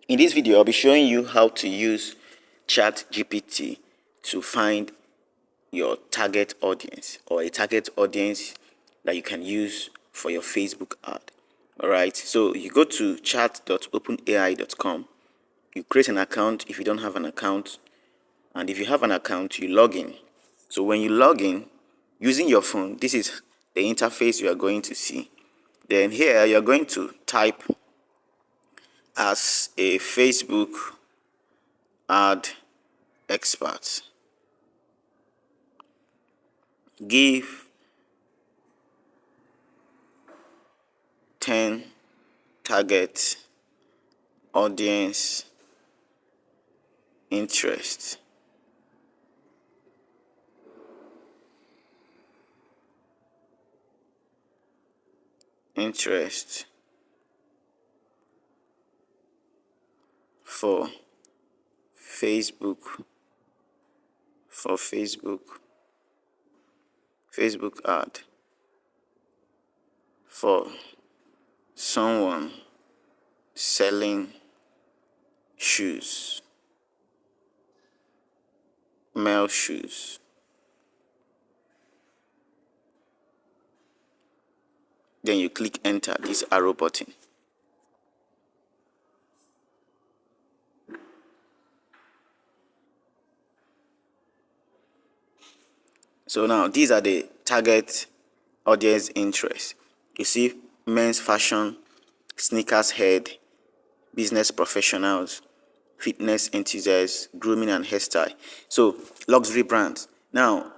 In this video, I'll be showing you how to use ChatGPT to find your target audience, or a target audience that you can use for your Facebook ad. Alright, so you go to chat.openai.com, you create an account if you don't have an account, and if you have an account, you log in. So when you log in using your phone, this is the interface you are going to see. Then here you're going to type as a Facebook ad expert. Give 10 target audience interest. For Facebook ad for someone selling shoes, male shoes. Then you click enter, this arrow button. So now these are the target audience interest. You see men's fashion, sneakers head, business professionals, fitness enthusiasts, grooming and hairstyle. So luxury brands. Now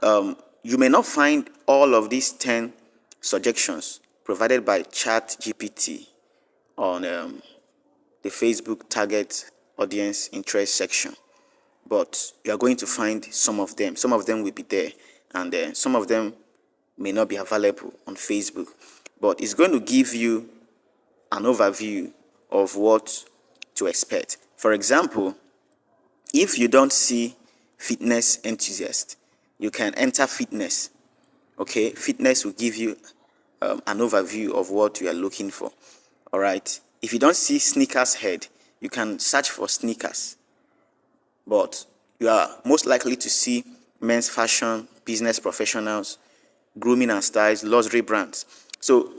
you may not find all of these 10 suggestions provided by ChatGPT on the Facebook target audience interest section, but you are going to find some of them. Some of them will be there, and some of them may not be available on Facebook, but it's going to give you an overview of what to expect. For example, if you don't see fitness enthusiast, you can enter fitness. Okay, fitness will give you an overview of what you are looking for. All right, if you don't see sneakers head, you can search for sneakers, but you are most likely to see men's fashion, business professionals, grooming and styles, luxury brands. So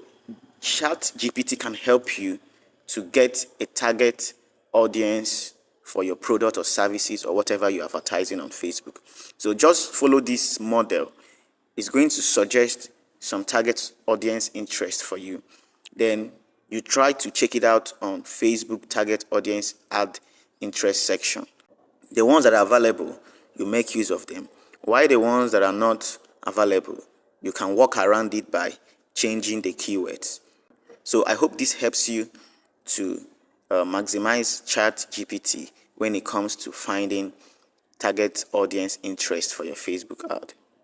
ChatGPT can help you to get a target audience for your product or services or whatever you're advertising on Facebook. So just follow this model. It's going to suggest some target audience interest for you. Then you try to check it out on Facebook target audience ad interest section. The ones that are available, you make use of them. While the ones that are not available, you can work around it by changing the keywords. So I hope this helps you to maximize ChatGPT when it comes to finding target audience interest for your Facebook ad.